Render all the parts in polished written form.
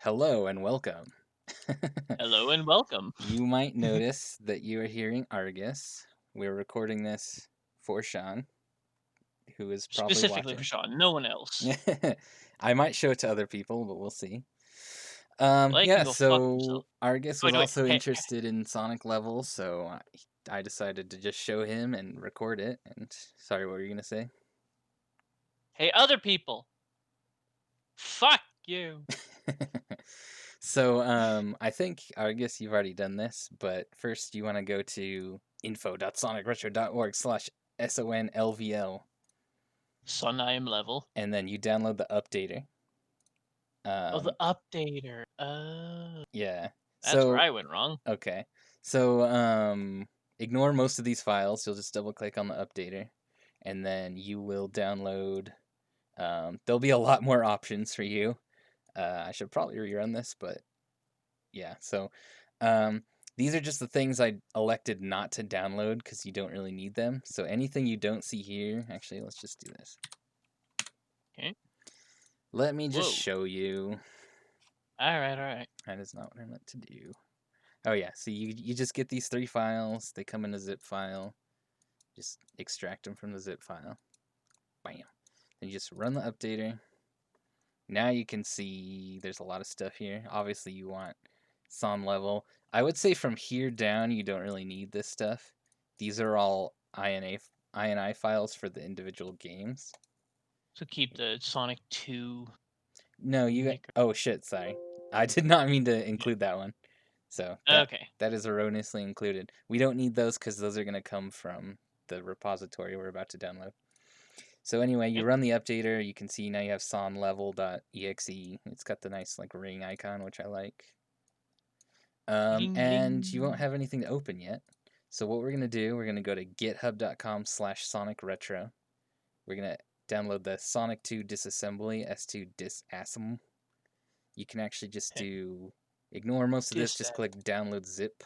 Hello and welcome. Hello and welcome. You might notice that you are hearing Argus. We're recording this for Sean, who is probably Specifically for watching. Sean, no one else. I might show it to other people, but we'll see. Well, they can Yeah, go fuck themselves. so Argus was Wait, wait. also Hey, interested in Sonic Level, so I decided to just show him and record it. And sorry, what were you gonna say? hey, other people. Fuck you. I think Argus, you've already done this, but first you want to go to info.sonicretro.org/SonLVL, Son, I am level. and then you download the updater. Oh, the Um, updater. Oh, yeah. that's where So, I went wrong. okay. So, ignore most of these files. You'll just double click on the updater, and then you will download. There'll be a lot more options for you. I should probably rerun this, but yeah. Um, these are just the things I elected not to download because you don't really need them. So anything you don't see here, actually, let's just do this. Okay. Let me just Whoa. show you. All right, all right. That is not what I meant to do. Oh yeah, so you just get these 3 files. They come in a zip file. Just extract them from the zip file. Bam. Then you just run the updater. Now you can see there's a lot of stuff here. Obviously, you want SonLVL. I would say from here down, you don't really need this stuff. These are all INI files for the individual games. So keep the Sonic 2 No, maker. oh shit, sorry. I did not mean to Yeah. include that one. So Okay. that is erroneously included. We don't need those because those are going to come from the repository we're about to download. So anyway, you Okay. run the updater. You can see now you have sonlevel.exe. It's got the nice like ring icon, which I like. Bling And you won't bling. have anything to open yet. So what we're gonna do, we're gonna go to github.com/sonicretro. We're gonna download the Sonic 2 disassembly, S2 disassemble. You can actually just Okay. ignore most of this, just click download zip.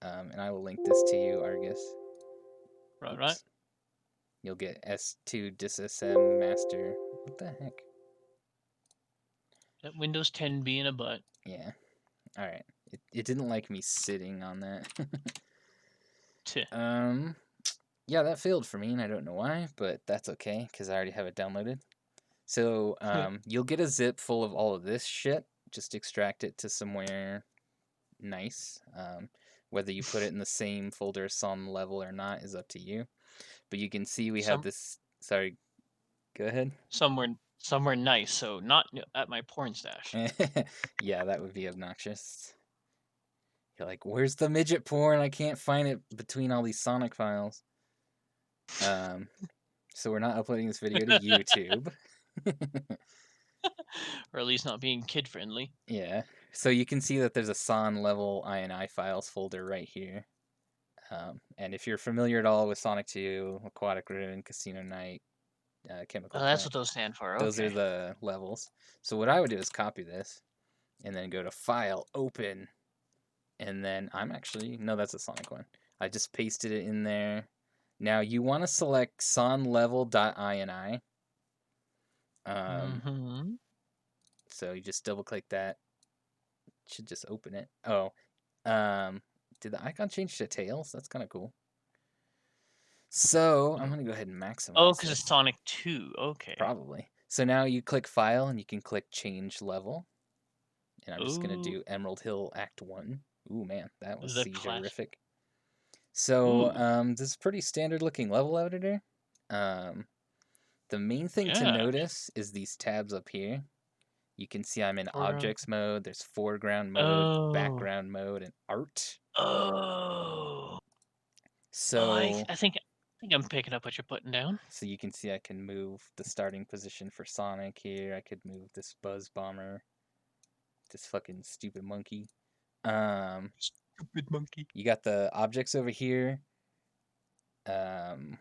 And I will link this to you, Argus. Right, right. Oops. You'll get S2 disassemble master. What the heck? That Windows 10 being a butt. Yeah. Alright. It didn't like me sitting on that. Tuh. um, yeah, that failed for me, and I don't know why, but that's okay, because I already have it downloaded. So, you'll get a zip full of all of this shit. Just extract it to somewhere nice. Whether you put it in the same folder as SonLVL or not is up to you. But you can see we have Some this. Sorry, go ahead. somewhere nice. So not at my porn stash. Yeah, that would be obnoxious. You're like, where's the midget porn? I can't find it between all these Sonic files. Um, so we're not uploading this video to YouTube. Or at least not being kid friendly. Yeah. So you can see that there's a SonLVL INI files folder right here. And if you're familiar at all with Sonic 2, Aquatic Ruin, Casino Night, Chemical Oh, that's Plant, what those stand for. those are Okay. the levels. So what I would do is copy this and then go to File, Open, and then no, that's a Sonic one. I just pasted it in there. Now you want to select sonlevel.ini. Mm-hmm. So you just double click that. Should just open it. Oh, um, did the icon change to tails? That's kind of cool. So I'm gonna go ahead and Oh, maximize because it's this. Sonic 2. Okay. Probably. So now you click File and you can click Change Level. And I'm just gonna Ooh, do Emerald Hill Act 1. Ooh man, that was the class. seizure-rific. So Ooh, this is pretty standard looking level editor. Um, the main thing to yeah. notice is these tabs up here. You can see I'm in Foreground. objects mode, there's foreground mode, Oh. background mode, and art. Oh. Oh, So I think I'm picking up what you're putting down. so you can see I can move the starting position for Sonic here. I could move this Buzz Bomber, this fucking stupid monkey. Um, Stupid monkey. you got the objects over here. Um,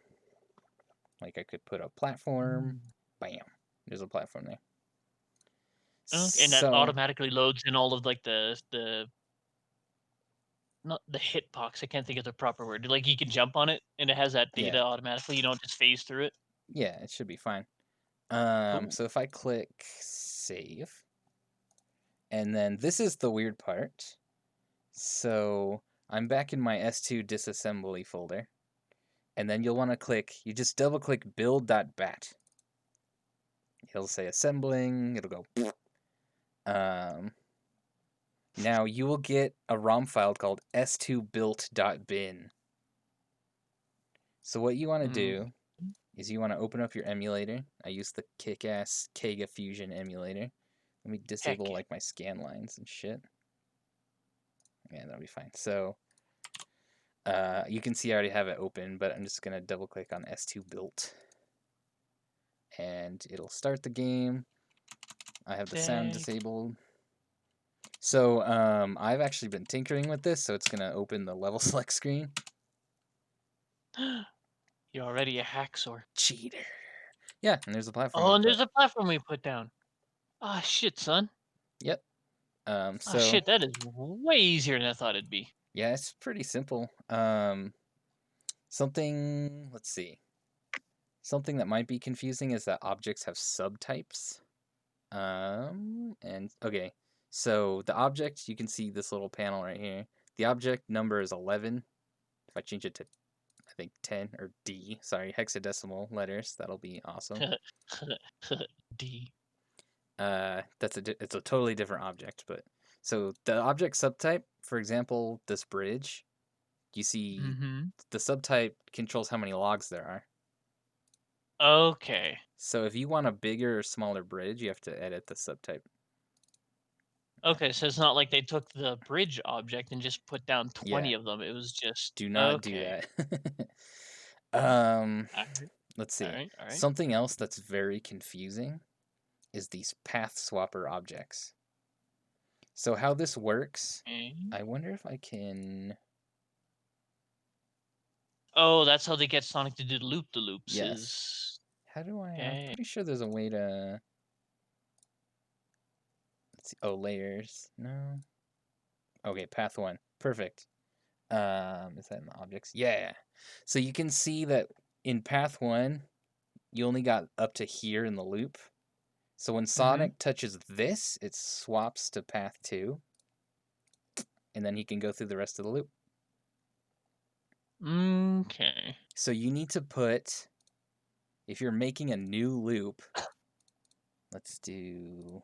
like I could put a platform. Bam. There's a platform there. Okay, and that So automatically loads in all of like the not the hitbox. I can't think of the proper word. Like you can jump on it and it has that yeah, data automatically. You don't just phase through it. yeah, it should be fine. Cool. So if I click save, And then this is the weird part. So I'm back in my S2 disassembly folder. And then you'll want to click, you just double click build.bat. It'll say assembling, it'll go. Now you will get a ROM file called s2built.bin. So what you want to do is you want to open up your emulator. I use the kick-ass Kega Fusion emulator. Let me disable like my scan lines and shit. Yeah, that'll be fine. So you can see I already have it open, but I'm just gonna double click on S2Built. And it'll start the game. I have the sound disabled. So I've actually been tinkering with this, so it's gonna open the level select screen. You're already a hacksaw. Cheater. Yeah, and there's a platform. Oh, and there's a platform we put down. Ah, shit, son. Yep. Ah, So shit, that is way easier than I thought it'd be. yeah, it's pretty simple. Something. Let's see. Something that might be confusing is that objects have subtypes. And okay, so the object, you can see this little panel right here. The object number is 11. If I change it to, I think 10 or D, sorry, hexadecimal letters, that'll be awesome. D. It's a totally different object, but so the object subtype, for example, this bridge, you see the subtype controls how many logs there are. Okay. So if you want a bigger or smaller bridge, you have to edit the subtype. Okay, so it's not like they took the bridge object and just put down 20 of them. It was just do not do okay. that. Alright, Let's see. alright. Something else that's very confusing is these path swapper objects. So how this works, I wonder if I can. Oh, that's how they get Sonic to do loop-de-loops. Yes. How do I? I'm Okay. pretty sure there's a way to. Let's see. Oh, layers. No. Okay, path 1. Perfect. Is that in the objects? Yeah. So you can see that in path 1, you only got up to here in the loop. So when Sonic touches this, it swaps to path 2. And then he can go through the rest of the loop. Okay. So you need to put, if you're making a new loop, let's do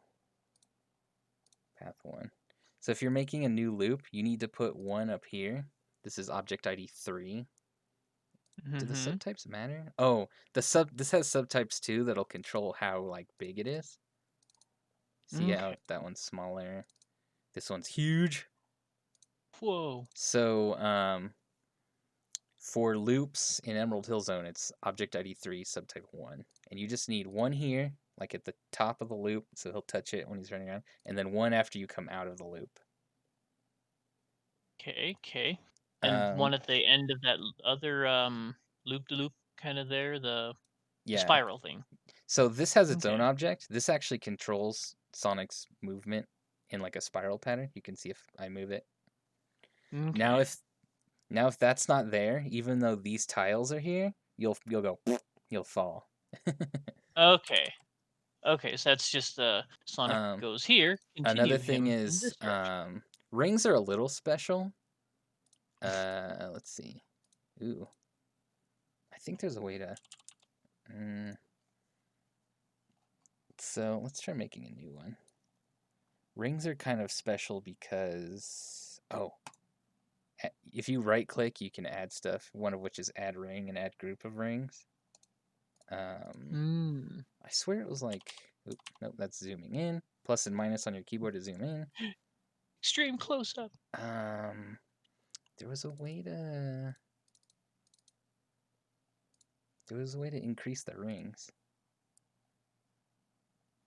path 1. So if you're making a new loop, you need to put 1 up here. This is object ID 3. Do the subtypes matter? Oh, this has subtypes too that'll control how like big it is. See how that one's smaller. This one's huge. Whoa. So for loops in Emerald Hill Zone, it's object ID 3, subtype 1. And you just need 1 here, like at the top of the loop, so he'll touch it when he's running around, and then 1 after you come out of the loop. Okay. And 1 at the end of that other loop-de-loop kind of there, the spiral thing. So this has its own object. This actually controls Sonic's movement in like a spiral pattern. You can see if I move it. Now if that's not there, even though these tiles are here, you'll go you'll fall. Okay. So that's just Sonic goes here. Another Continue thing him in is this direction. rings are a little special. Let's see. Ooh. I think there's a way to so let's try making a new one. Rings are kind of special because if you right click, you can add stuff. One of which is add ring and add group of rings. I swear it was like, nope, that's zooming in. Plus and minus on your keyboard to zoom in. Extreme close up. There was a way to increase the rings.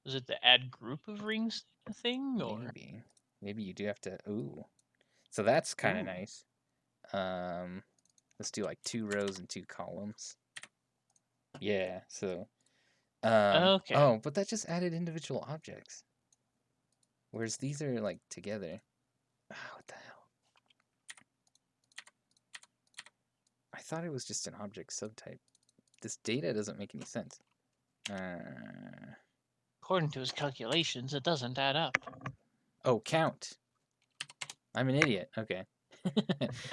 Was it the add group of rings thing, or maybe you do have to? Ooh, so that's kind of nice. Let's do like 2 rows and 2 columns. Yeah. So. okay. Oh, but that just added individual objects. Whereas these are like together. What the hell? I thought it was just an object subtype. This data doesn't make any sense. According to his calculations, it doesn't add up. Oh, count. I'm an idiot. Okay.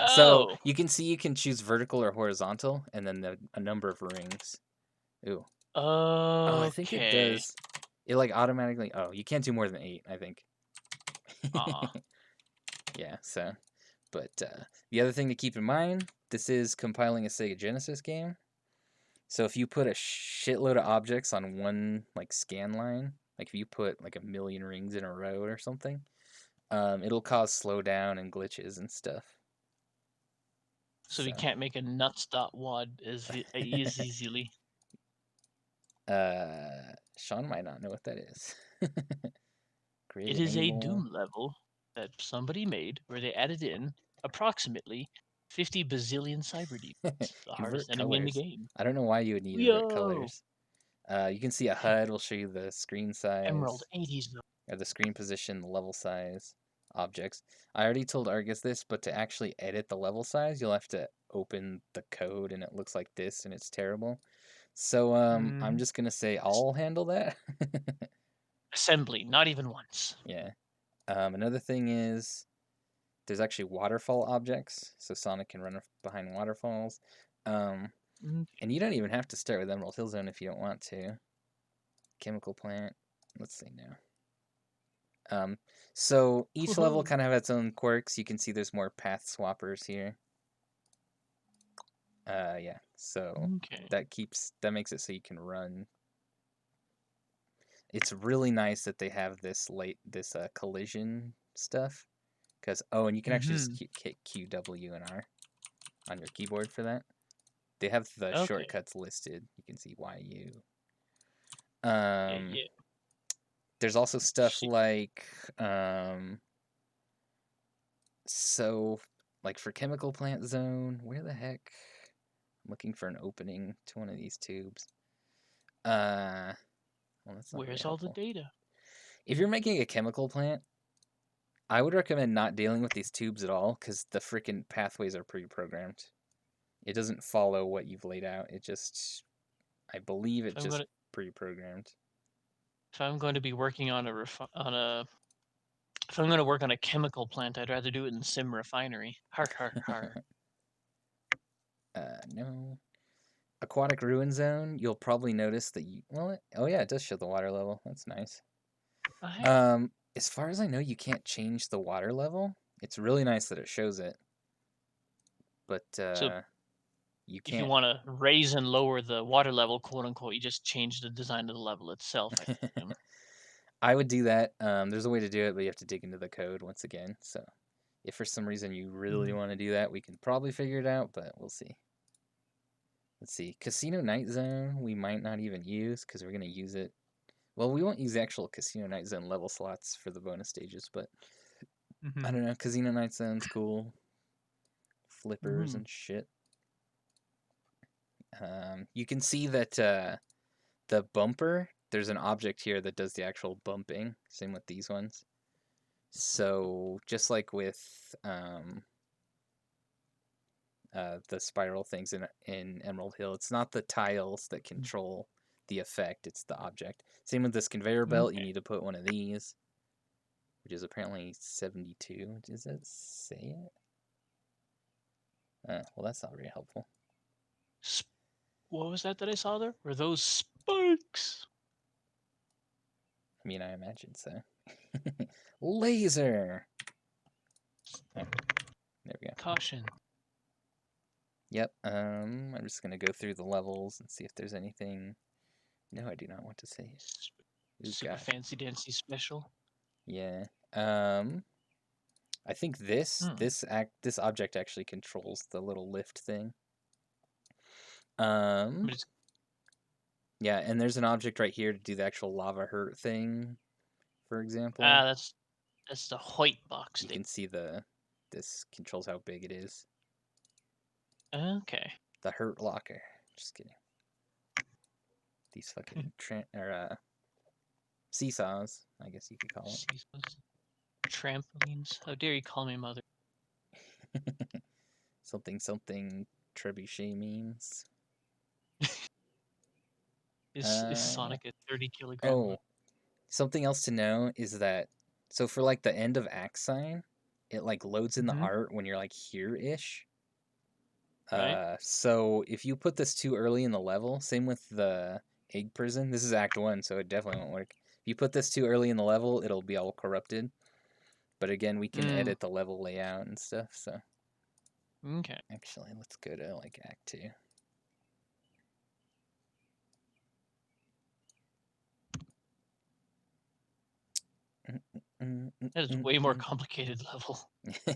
So Oh. you can see you can choose vertical or horizontal, and then a number of rings. Ooh. Oh, I think it Okay. does. It like automatically. Oh, you can't do more than 8, I think. Aw. Yeah. So, but the other thing to keep in mind, this is compiling a Sega Genesis game. So if you put a shitload of objects on one like scan line, like if you put like a million rings in a row or something, it'll cause slowdown and glitches and stuff. So we So, can't make a nuts.wad as easily. Sean might not know what that is. Grid It is a enable. Doom level that somebody made where they added in approximately 50 bazillion cyber demons, the hardest Invert enemy in the colors. game. I don't know why you would need invert Yo! colors. You can see a HUD will show you the screen Emerald size, 80s though. or the screen position, the level size, objects. I already told Argus this, but to actually edit the level size, you'll have to open the code, and it looks like this, and it's terrible. So I'm Mm, just gonna say I'll handle that. assembly, not even once. Yeah. Another thing is there's actually waterfall objects, so Sonic can run behind waterfalls. Um, Mm, and you don't even have to start with Emerald Hill Zone if you don't want to. Chemical plant. Let's see now. So each level woohoo. kind of has its own quirks. You can see there's more path swappers here. Yeah. So Okay. that makes it so you can run. It's really nice that they have this collision stuff, because and you can actually just Mm-hmm. hit Q, W, and R on your keyboard for that. They have the Okay. shortcuts listed. You can see YU. Yeah, Um, yeah. there's also stuff Shit. like so like for chemical plant zone, where the heck? I'm looking for an opening to one of these tubes. Well, that's not very Where's all the helpful. data? If you're making a chemical plant, I would recommend not dealing with these tubes at all, because the freaking pathways are pre-programmed. It doesn't follow what you've laid out. I believe If it I'm just gonna pre-programmed. if I'm going to be working on if I'm going to work on a chemical plant, I'd rather do it in sim refinery. Har har har. No. Aquatic ruin zone, you'll probably notice that oh yeah, it does show the water level. That's nice. Oh, hey. As far as I know, you can't change the water level. It's really nice that it shows it, but So you if you can't. want to raise and lower the water level, quote unquote, you just change the design of the level itself, I assume. I would do that. There's a way to do it, but you have to dig into the code once again. So if for some reason you really Mm. want to do that, we can probably figure it out, but we'll see. Let's see. Casino Night Zone, we might not even use because we're going to use it. Well, we won't use the actual Casino Night Zone level slots for the bonus stages, but I Mm-hmm. don't know. Casino Night Zone's cool. Flippers Mm-hmm. and shit. You can see that the bumper, there's an object here that does the actual bumping. Same with these ones. So just like with the spiral things in Emerald Hill, it's not the tiles that control the effect, it's the object. Same with this conveyor belt, you Okay. need to put one of these, which is apparently 72. Does it say it? Well, that's not very helpful. What was that I saw there? Were those spikes? I mean, I imagine so. Laser! Oh, there we go. Caution. Yep, I'm just gonna go through the levels and see if there's anything. No, I do not want to say it. Ooh, Super God. fancy dancy special. Yeah. Um, I think Hmm. this object actually controls the little lift thing. Um, But it's yeah, and there's an object right here to do the actual lava hurt thing, for example. that's the white box You thing. can see this controls how big it is. Okay. The hurt locker. Just kidding. These fucking seesaws, I guess you could call Seasons. Trampolines. How dare you call me mother? it. Something trebuchet means. Is Uh, Sonic a 30 kilogram? oh, something else to know is that So for like the end of act sign, it like loads in the Mhm. art when you're like here-ish. Right. So if you put this too early in the level, same with the egg prison. This is Act 1, so it definitely won't work. If you put this too early in the level, it'll be all corrupted. But again, we can Mm. edit the level layout and stuff, so... Okay. Actually, let's go to, like, Act 2. That is way more complicated level.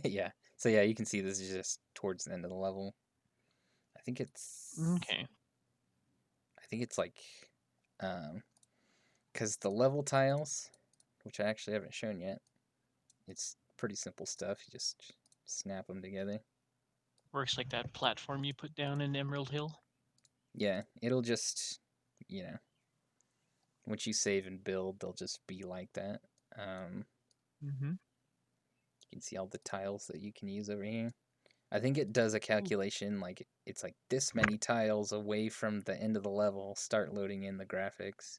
Yeah. So yeah, you can see this is just towards the end of the level. I think it's... Okay. I think it's like... Because the level tiles, which I actually haven't shown yet, it's pretty simple stuff. You just snap them together. Works like that platform you put down in Emerald Hill. Yeah, it'll just, you know, once you save and build, they'll just be like that. Mm-hmm. You can see all the tiles that you can use over here. I think it does a calculation, like, it's like this many tiles away from the end of the level, start loading in the graphics.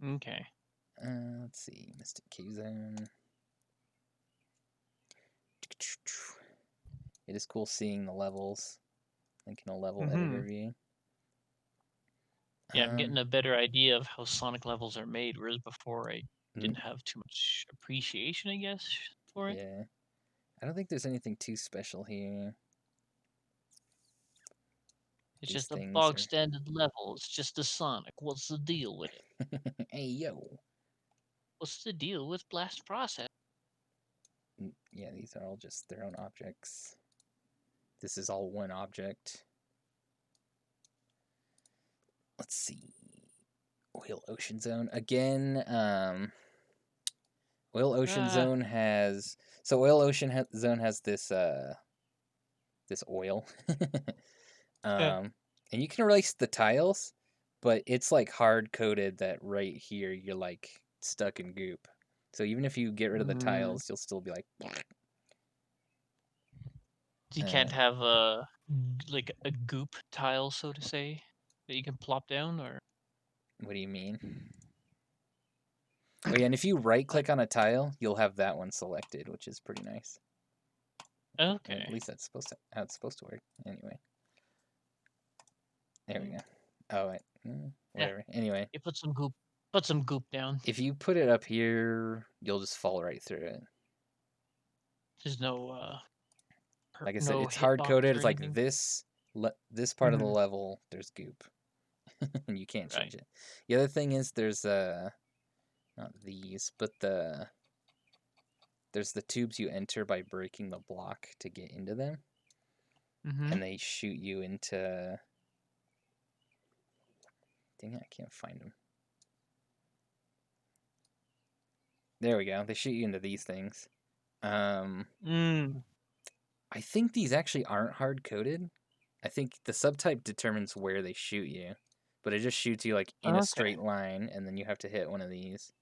Okay. Let's see, Mystic Cave Zone. It is cool seeing the levels, like in a level editor view. Yeah, I'm getting a better idea of how Sonic levels are made, whereas before I didn't have too much appreciation, I guess, for it. Yeah. I don't think there's anything too special here. It's These just a things bog are... standard level. It's just a Sonic. What's the deal with it? Hey, yo. What's the deal with Blast Process? Yeah, these are all just their own objects. This is all one object. Let's see. Oil Ocean Zone. Again, Oil Ocean Zone has... So Oil Ocean Zone has this, this oil. And you can erase the tiles, but it's like hard-coded that right here you're like stuck in goop. So even if you get rid of the tiles, you'll still be like... You can't have a like a goop tile, so to say, that you can plop down, or What do you mean? Oh yeah, and if you right-click on a tile, you'll have that one selected, which is pretty nice. okay. At least that's how it's supposed to work. Anyway, there we go. Oh wait, whatever. Yeah, Anyway, you put some goop down. if you put it up here, you'll just fall right through it. There's no Like I said, no it's hard hitbox coded. or It's like anything. this part of the level, there's goop, and you can't Right. change it. The other thing is there's not these, but there's the tubes you enter by breaking the block to get into them, and they shoot you into... Dang it, I can't find them. There we go. They shoot you into these things. I think these actually aren't hard-coded. I think the subtype determines where they shoot you, but it just shoots you like in a straight line, and then you have to hit one of these.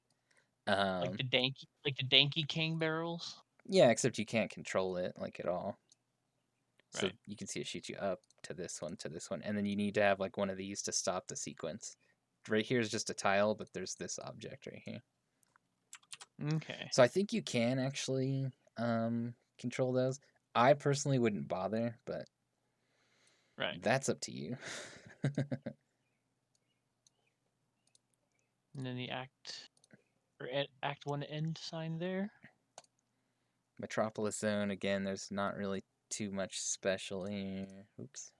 Like the Danky King barrels. Yeah, except you can't control it like at all. So Right. you can see it shoots you up to this one, and then you need to have like one of these to stop the sequence. Right here is just a tile, but there's this object right here. Okay. So I think you can actually control those. I personally wouldn't bother, but Right. that's up to you. And then the Act 1 end sign there. Metropolis Zone, again, there's not really too much special here. Oops.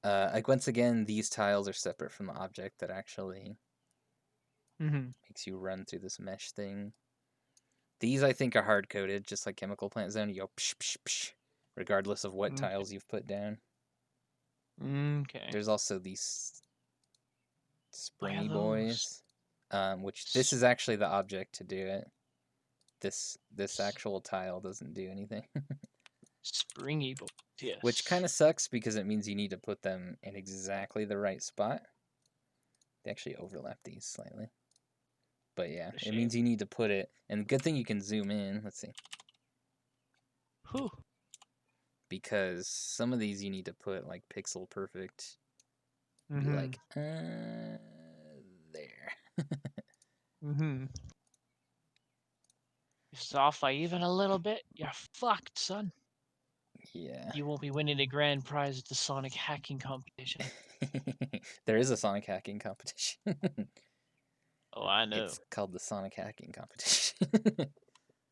Like once again, these tiles are separate from the object that actually makes you run through this mesh thing. These, I think, are hard-coded, just like Chemical Plant Zone. You go psh, psh, psh, regardless of what tiles you've put down. Okay. There's also these springy those? boys, which this is actually the object to do it. This actual tile doesn't do anything. Springy boys, yes. Which kind of sucks because it means you need to put them in exactly the right spot. They actually overlap these slightly. But yeah, it means you need to put it, and good thing you can zoom in. Let's see. Whew. Because some of these you need to put like pixel perfect. Be like, there. piss off by even a little bit, you're fucked, son. Yeah. You won't be winning a grand prize at the Sonic hacking competition. There is a Sonic hacking competition. Oh, I know. It's called the Sonic hacking competition.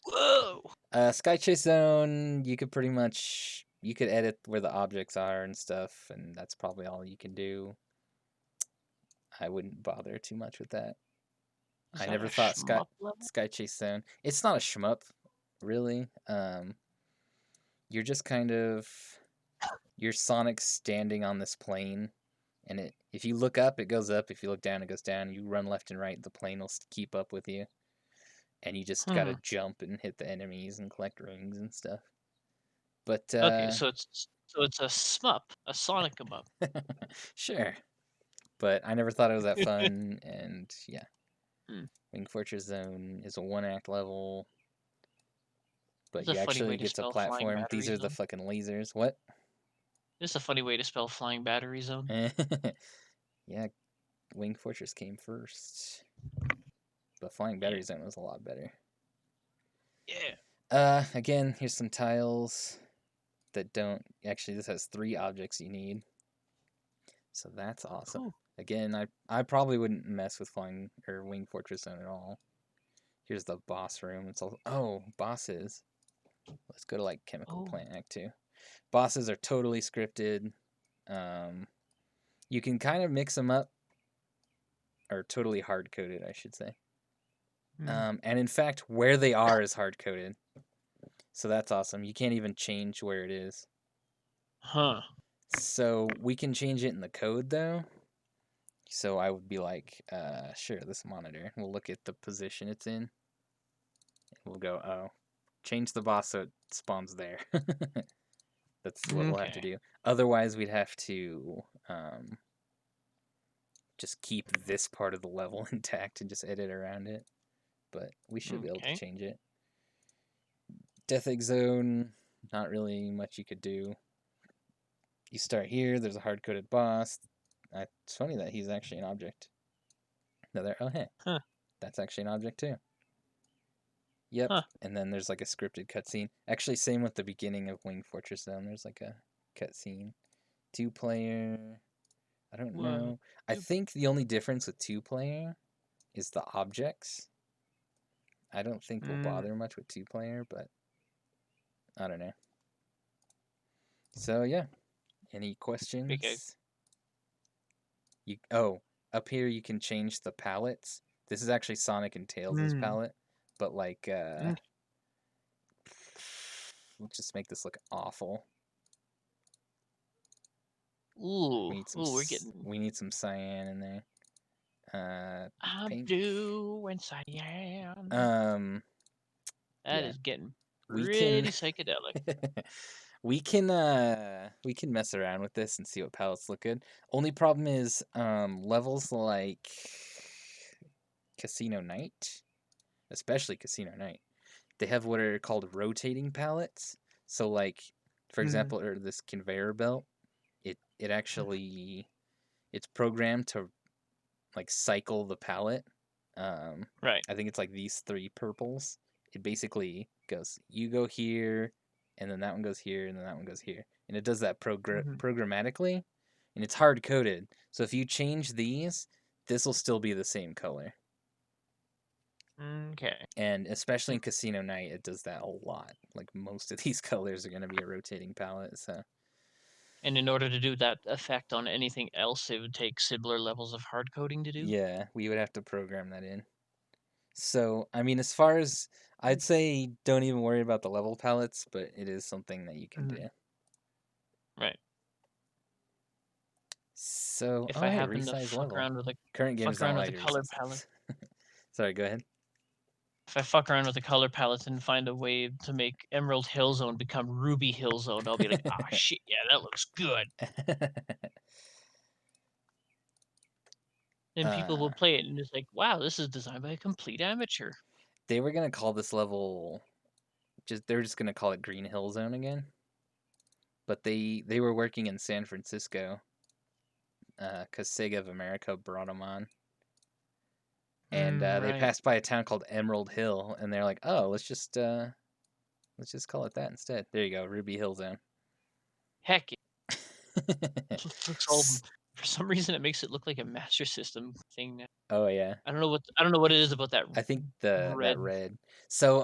Whoa! Sky Chase Zone, you could pretty much edit where the objects are and stuff, and that's probably all you can do. I wouldn't bother too much with that. Is I that never a thought shmup level? Sky Chase Zone. It's not a shmup, really. You're just kind of you're Sonic standing on this plane, and if you look up, it goes up. If you look down, it goes down. You run left and right, the plane will keep up with you, and you just gotta jump and hit the enemies and collect rings and stuff. But Okay, so it's a shmup, a Sonic shmup. sure. But I never thought it was that fun, and yeah. Hmm. Wing Fortress Zone is a 1-act level, but That's a you funny way actually to get to spell flying platform. battery These are the zone. fucking lasers. What? This is a funny way to spell flying battery zone. Yeah, Wing Fortress came first. But Flying Battery Zone was a lot better. Yeah. Again, here's some tiles that don't... Actually, this has 3 objects you need. So that's awesome. Cool. Again, I probably wouldn't mess with Flying or Wing Fortress Zone at all. Here's the boss room. It's all... Oh, bosses. Let's go to, like, Chemical Plant Act 2. Bosses are totally scripted. You can kind of mix them up. Or totally hard-coded, I should say. And in fact, where they are is hard-coded. So that's awesome. You can't even change where it is. Huh. So we can change it in the code, though. So I would be like, sure, this monitor. We'll look at the position it's in. And we'll go, oh, change the boss so it spawns there. That's what we'll have to do. Otherwise, we'd have to just keep this part of the level intact and just edit around it. But we should be able to change it. Death Egg Zone, not really much you could do. You start here, there's a hard-coded boss. It's funny that he's actually an object. Oh, hey. Huh. That's actually an object, too. Yep. Huh. And then there's like a scripted cutscene. Actually, same with the beginning of Wing Fortress Zone. There's like a cutscene. 2-player. I don't know. I think the only difference with 2-player is the objects. I don't think we'll bother much with 2-player, but I don't know. So, yeah. Any questions? Up here you can change the palettes. This is actually Sonic and Tails' palette, but like, let's just make this look awful. Ooh, we need some cyan in there. I'm doing cyan. That is getting pretty psychedelic. we can mess around with this and see what palettes look good. Only problem is levels like Casino Night, especially Casino Night, they have what are called rotating palettes. So like, for example, or this conveyor belt, it actually it's programmed to like cycle the palette. Right. I think it's like these 3 purples. It basically goes, you go here, and then that one goes here, and then that one goes here. And it does that programmatically, and it's hard-coded. So if you change these, this will still be the same color. Okay. And especially in Casino Night, it does that a lot. Like, most of these colors are going to be a rotating palette, so... And in order to do that effect on anything else, it would take similar levels of hard coding to do? Yeah, we would have to program that in. So, I mean, as far as... I'd say don't even worry about the level palettes, but it is something that you can do. Right. So, if I happen to fuck around with a current game is not with a color palette. Sorry, go ahead. If I fuck around with the color palettes and find a way to make Emerald Hill Zone become Ruby Hill Zone, I'll be like, ah, shit, yeah, that looks good. And people will play it and it's like, wow, this is designed by a complete amateur. They were gonna call this level they're just gonna call it Green Hill Zone again. But they were working in San Francisco, because Sega of America brought them on. and they Right. passed by a town called Emerald Hill, and they're like, "Oh, let's just call it that instead." There you go, Ruby Hill Zone. Heck, looks all. For some reason, it makes it look like a Master System thing now. Oh yeah, I don't know what it is about that I think the that red. red. So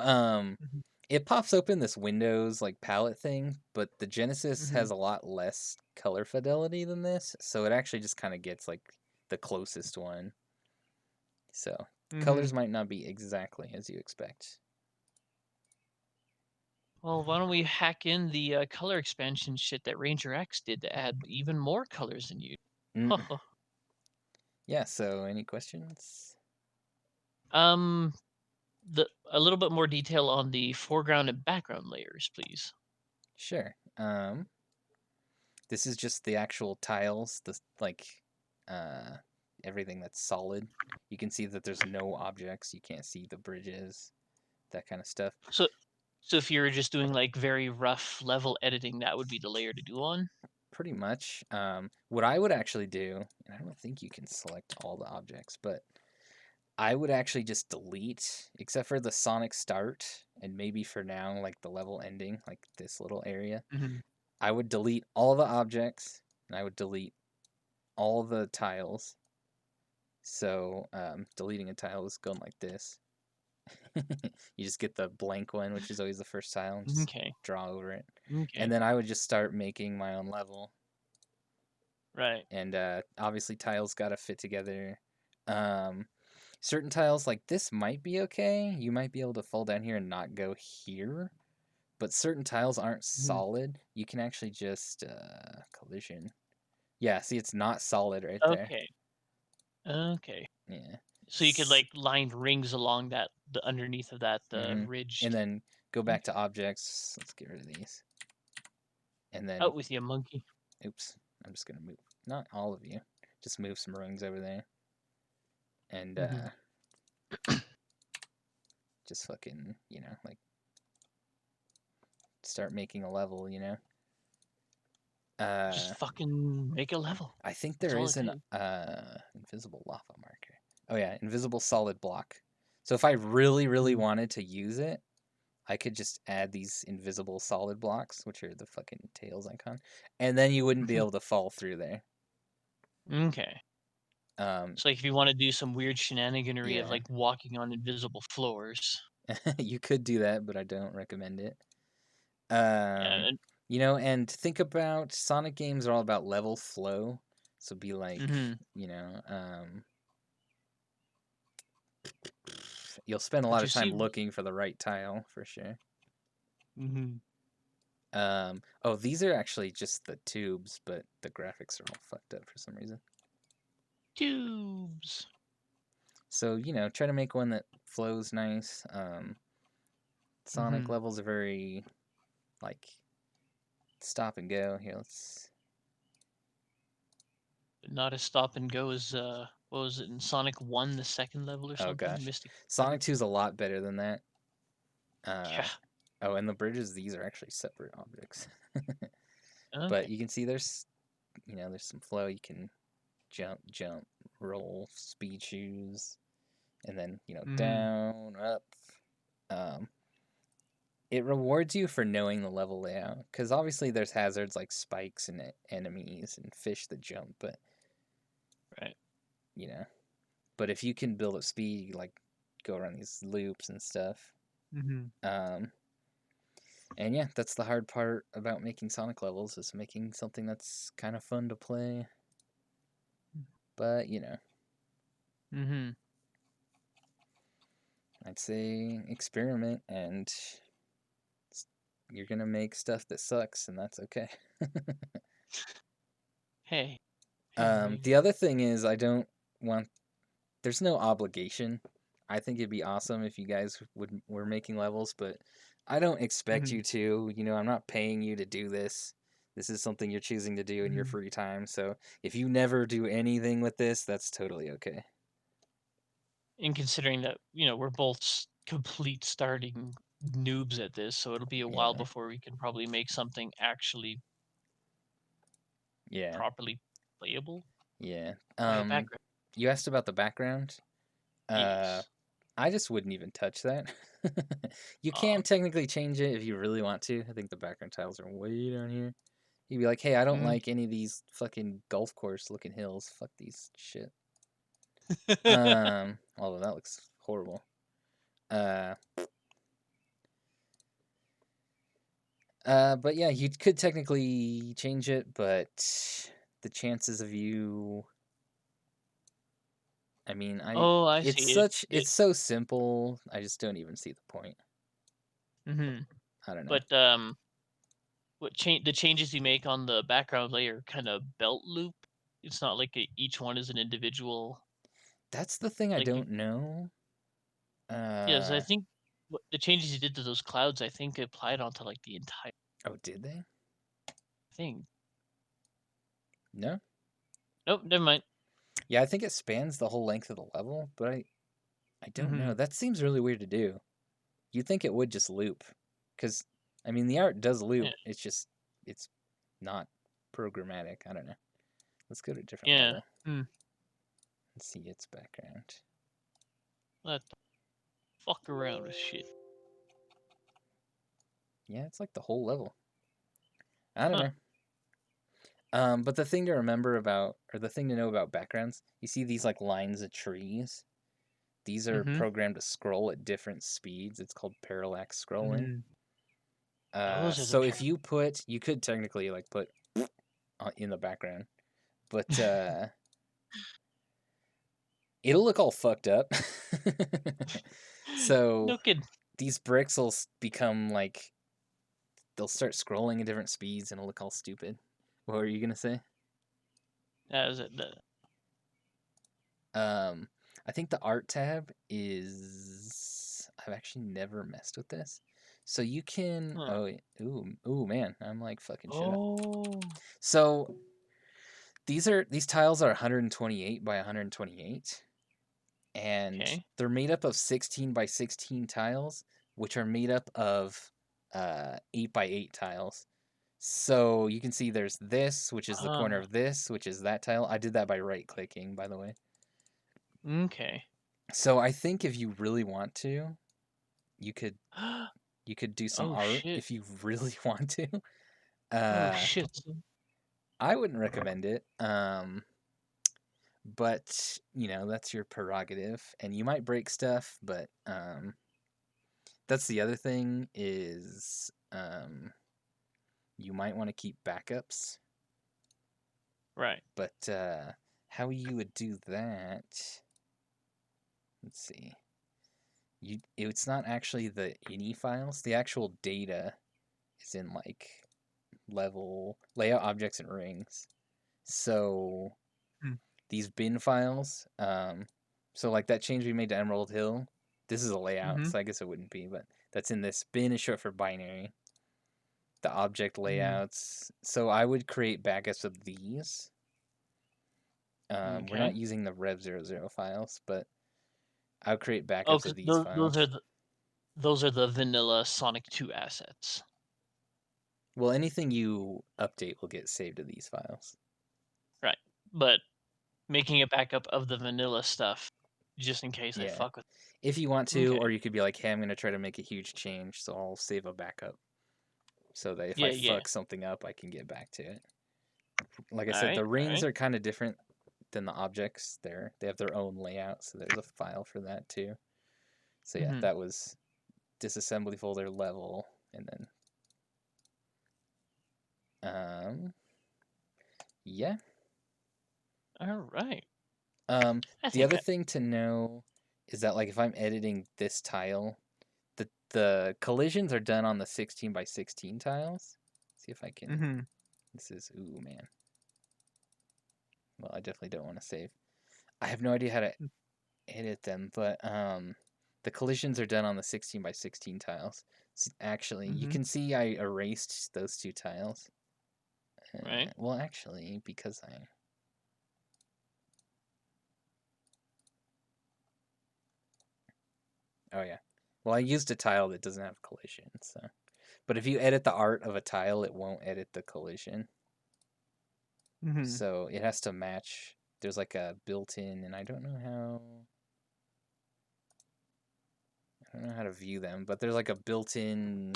Mhm. it pops open this Windows like palette thing, but the Genesis Mhm. has a lot less color fidelity than this, so it actually just kind of gets like the closest one. So Mhm. colors might not be exactly as you expect. Well, why don't we hack in the color expansion shit that Ranger X did to add even more colors than you? Mm. Yeah. So any questions? um, the a little bit more detail on the foreground and background layers, please. Sure. This is just the actual tiles, the like uh everything that's solid. You can see that there's no objects. You can't see the bridges, that kind of stuff. So, so if you're just doing like very rough level editing, that would be the layer to do on. Pretty much. What I would actually do, and I don't think you can select all the objects, but I would actually just delete, except for the Sonic start, and maybe for now, like the level ending, like this little area. Mhm. I would delete all the objects, and I would delete all the tiles. So, deleting a tile is going like this. You just get the blank one, which is always the first tile, and just Okay. draw over it. And Okay. then I would just start making my own level. Right. And obviously, tiles got to fit together. Um, certain tiles, like this, might be okay. You might be able to fall down here and not go here. But certain tiles aren't Mhm. solid. You can actually just collision. Yeah, see, it's not solid right there. Okay. Okay. Yeah. So you could like line rings along that the underneath of that Mm-hmm. And ridged. then go back to Okay. objects. Let's get rid of these. And then, Out with you, monkey. oops, I'm just gonna move. Not all of you. Just move some rings over there, and Mhm. just fucking, like start making a level. Just Uh, fucking make a level. I think That's there all is it an takes. invisible lava marker. Oh yeah, invisible solid block. So if I really, really Mhm. wanted to use it, I could just add these invisible solid blocks, which are the fucking tails icon, and then you wouldn't be able to fall through there. Okay. Um, So like if you want to do some weird shenaniganery of yeah, like walking on invisible floors. you could do that, but I don't recommend it. Yeah. And think about Sonic games are all about level flow. So be like, Mhm. you'll spend a But lot you of time see. looking for the right tile for sure. Mhm. Oh, these are actually just the tubes, but the graphics are all fucked up for some reason. Tubes. So, try to make one that flows nice. Sonic Mhm. levels are very, like, stop and go. Here, let's. Not a stop and go as what was it in Sonic 1, the second level or Oh, something? gosh. Mystic Sonic 2 is a lot better than that. Yeah. Oh, and the bridges, these are actually separate objects. Okay. But you can see there's some flow. You can jump, roll, speed shoes, and then, Mhm. down, up. Um, it rewards you for knowing the level layout because obviously there's hazards like spikes and enemies and fish that jump, but Right. you know, but if you can build up speed, you, like go around these loops and stuff. Mhm. Um, and yeah, that's the hard part about making Sonic levels is making something that's kind of fun to play. But Mhm. I'd say experiment and you're gonna make stuff that sucks, and that's okay. Hey. Hey. The other thing is I don't want there's no obligation. I think it'd be awesome if you guys were making levels, but I don't expect Mhm. you to. I'm not paying you to do this. This is something you're choosing to do in your Mhm. free time. So if you never do anything with this, that's totally okay. And considering that, we're both complete starting noobs at this, so it'll be a while Yeah. before we can probably make something actually Yeah. properly playable. Yeah. Okay, background. You asked about the background. Uh, Yes. I just wouldn't even touch that. You Uh, can technically change it if you really want to. I think the background tiles are way down here. You'd be like, hey, I don't mm. like any of these fucking golf course looking hills. Fuck these shit. Although that looks horrible. Uh, but yeah, you could technically change it, but the chances of you, I mean, Oh, I see it. it's so simple. I just don't even see the point. Mm-hmm. I don't know. But the changes you make on the background layer kind of belt loop. It's not like each one is an individual. That's the thing I Like, don't know. yes, I Uh, think the changes you did to those clouds, I think applied onto like the entire oh, did they? thing. No. Nope, never mind. Yeah, I think it spans the whole length of the level, but I don't Mm-hmm. know. That seems really weird to do. You'd think it would just loop, because I mean the art does Yeah. loop. It's not programmatic. I don't know. Let's go to a different Yeah. level Hmm. and see its background. Let the fuck around with shit. Yeah, it's like the whole level. I don't Huh. know. But the thing to remember about, or the thing to know about backgrounds, you see these like lines of trees. These are Mm-hmm. programmed to scroll at different speeds. It's called parallax scrolling. Mm. Those are the So if you put, you could technically like put in the background, but it'll look all fucked up. So no kidding. these bricks will become like they'll start scrolling at different speeds and it'll look all stupid. What were you gonna say? That is it. Um, I think the art tab is. I've actually never messed with this, so you can. Huh. Oh, ooh, man, I'm like fucking shit up. Oh. So these tiles are 128 by 128, and Okay. they're made up of 16 by 16 tiles, which are made up of 8 by 8 tiles. So you can see there's this, which is the corner of this, which is that tile. I did that by right clicking, by the way. Okay. So I think if you really want to, you could you could do some Oh art shit. if you really want to. Oh Uh, shit. I wouldn't recommend it. But you know that's your prerogative, and you might break stuff. But that's the other thing is you might want to keep backups. Right. But how you would do that? Let's see. It's not actually the ini files. The actual data is in like level layout objects and rings. So Hmm. these bin files, so like that change we made to Emerald Hill, this is a layout, Mm-hmm. so I guess it wouldn't be, but that's in this. Bin is short for binary. The object Mm-hmm. layouts. So I would create backups of these. We're Okay. not using the rev00 files, but I would create Oh, backups of because these those are files. the vanilla Sonic 2 assets. Well, anything you update will get saved to these files. Right. But making a backup of the vanilla stuff just in case I Yeah. fuck with. If you want to, Okay. or you could be like, hey, I'm going to try to make a huge change, so I'll save a backup so that if I Yeah, yeah. fuck something up, I can get back to it. Like I All said, right. the All rings right. are kind of different than the objects. They have their own layout, so there's a file for that too. So yeah, Mm-hmm. that was disassembly folder level, and then yeah. All right. Um, I the think other thing to know is that like if I'm editing this tile, the collisions are done on the 16 by 16 tiles. See if I can. Mm-hmm. This is ooh man. Well, I definitely don't want to save. I have no idea how to edit them, but the collisions are done on the 16 by 16 tiles. Actually, you Mm-hmm. can see I erased those two tiles. Right. Well, actually, because I oh yeah, well I used a tile that doesn't have collision, so. But if you edit the art of a tile, it won't edit the collision. Mm-hmm. So it has to match. There's like a built-in, and I don't know how. I don't know how to view them, but there's like a built-in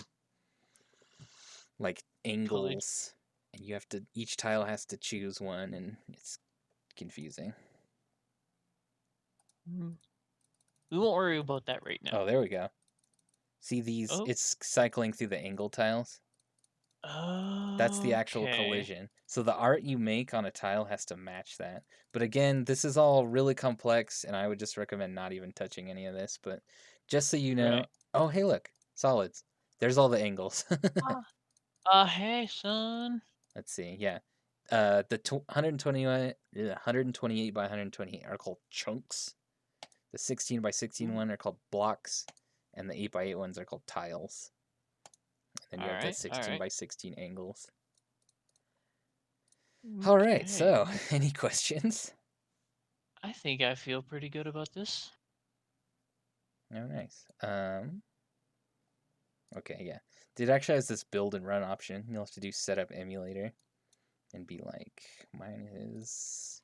like Colored. angles, and you have to each tile has to choose one, and it's confusing. We won't worry about that right now. Oh, there we go. See these? Oh. It's cycling through the angle tiles. That's the actual Okay. collision. So the art you make on a tile has to match that. But again, this is all really complex, and I would just recommend not even touching any of this. But just so you know, Right. oh, hey, look, solids. There's all the angles. Hey, son. Let's see. Yeah. The 128 by 128 are called chunks. The 16 by 16 one are called blocks, and the 8 by 8 ones are called tiles. And then you have the 16 by 16 angles. All right, so Okay. any questions? I think I feel pretty good about this. Oh, nice. Okay, yeah. It actually has this build and run option. You'll have to do setup emulator and be like, mine is.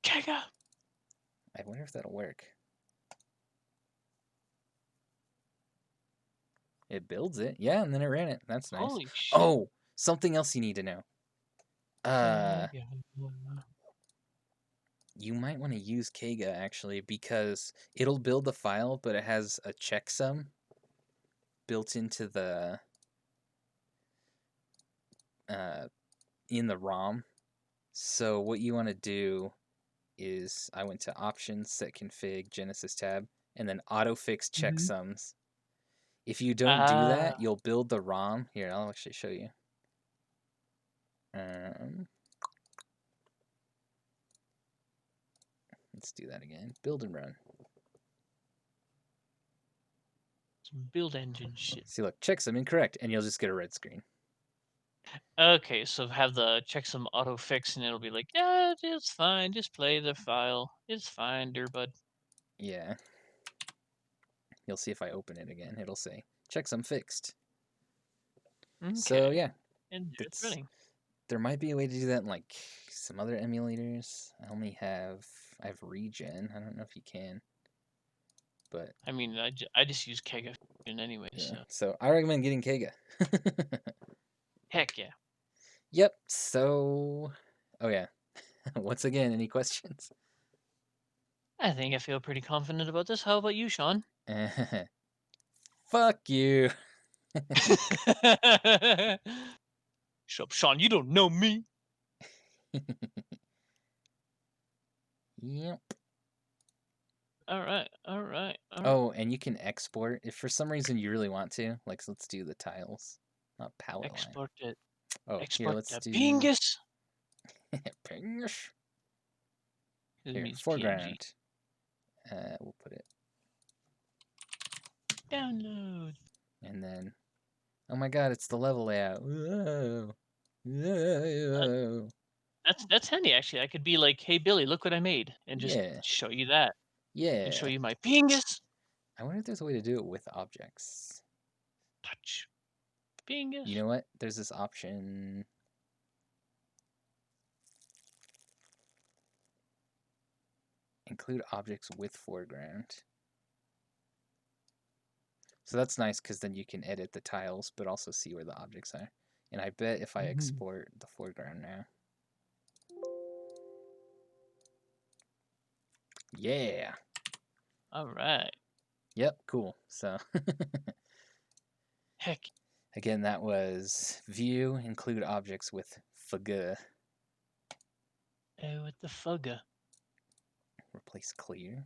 Kega. I wonder if that'll work. It builds it, yeah, and then it ran it. That's nice. Holy shit. Oh, something else you need to know. You might want to use Kega actually because it'll build the file, but it has a checksum built into the in the ROM. So what you want to do is I went to options, set config, Genesis tab, and then autofix checksums. If you don't do that, you'll build the ROM. Here, I'll actually show you. Let's do that again. Build and run. Some build engine shit. See, look, checksum incorrect, and you'll just get a red screen. Okay, so have the checksum auto fix, and it'll be like, yeah, it's fine. Just play the file. It's fine, dear bud. Yeah. You'll see if I open it again, it'll say checksum fixed. Okay. So yeah, And it's running. there might be a way to do that in like some other emulators. I have regen. I don't know if you can, but I mean, I just use Kega anyway, yeah. so. So I recommend getting Kega. Heck yeah. Yep. So, oh yeah. Once again, any questions? I think I feel pretty confident about this. How about you, Sean? Fuck you. Shut up, Sean. You don't know me. Yep. All right. All right. All right. Oh, and you can export if for some reason you really want to. Like, so let's do the tiles, not palette line. Export it. Oh, here, Export let's the do pingus. pingus. It Here, means PNG. foreground. We'll put it. Download. And then, oh my god, it's the level layout. Whoa. Whoa. That's handy actually. I could be like, hey Billy, look what I made, and just Yeah. show you that, and show Yeah. you my pingus. I wonder if there's a way to do it with objects. Touch. Pingus. You know what? There's this option. Include objects with foreground. So that's nice because then you can edit the tiles, but also see where the objects are. And I bet if I export the foreground now. Yeah. All right. Yep, cool. So Heck. again, that was view, include objects with fg. Oh, what the fugga? Replace clear.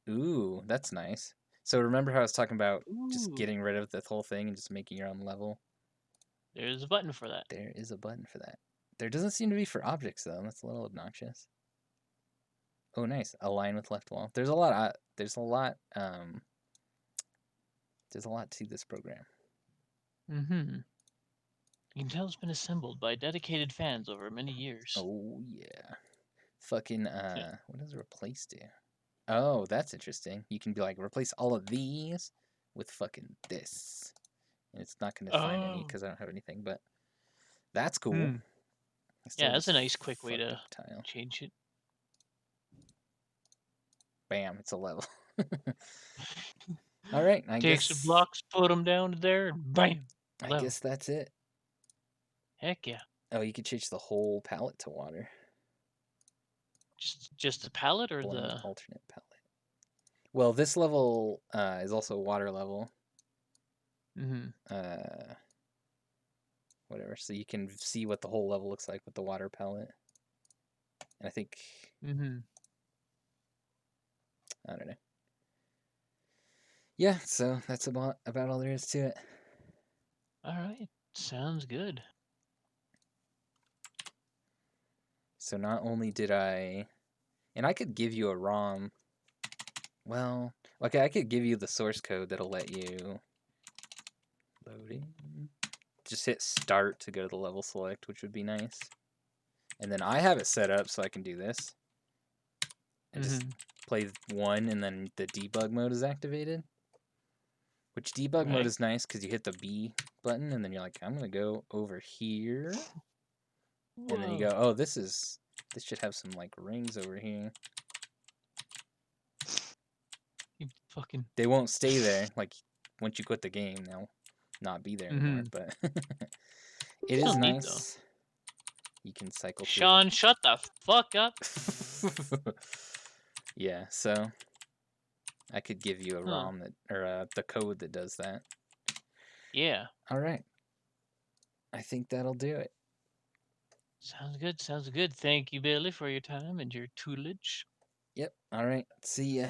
Ooh, that's nice. So remember how I was talking about just Ooh. getting rid of the whole thing and just making your own level? There's a button for that. There is a button for that. There doesn't seem to be for objects though. That's a little obnoxious. Oh, nice. Align with left wall. There's a lot. There's a lot to this program. Intel's been assembled by dedicated fans over many years. Oh yeah. Fucking what does replace do? Oh, that's interesting. You can be like replace all of these with fucking this. And it's not gonna find any because I don't have anything, but that's cool. Yeah, that's a nice quick way to tile. change it. Bam, it's a level. All right, I Take some guess blocks, put them down there, and bam, I level. guess that's it. Heck yeah. Oh, you could change the whole palette to water. Just the palette or Blend the. alternate palette. Well, this level is also water level. Mm-hmm. Whatever. So you can see what the whole level looks like with the water palette. And I think Mm-hmm. I don't know. Yeah, so that's about all there is to it. All right. Sounds good. So not only did I, and I could give you a ROM. Well, okay, I could give you the source code that'll let you loading. Just hit start to go to the level select, which would be nice. And then I have it set up so I can do this. And just Mm-hmm. play one, and then the debug mode is activated. Which debug mode Right. is nice because you hit the B button, and then you're like, I'm gonna go over here, and then you Whoa. go, oh, this should have some like rings over here. You fucking. They won't stay there. Like once you quit the game, they'll not be there anymore. Mm-hmm. But it Still is neat though. nice. You can cycle through. Sean, shut the fuck up. Yeah, so I could give you a Huh. ROM that, or the code that does that. Yeah. All right, I think that'll do it. Sounds good. Sounds good. Thank you, Billy, for your time and your tutelage. Yep. All right. See ya.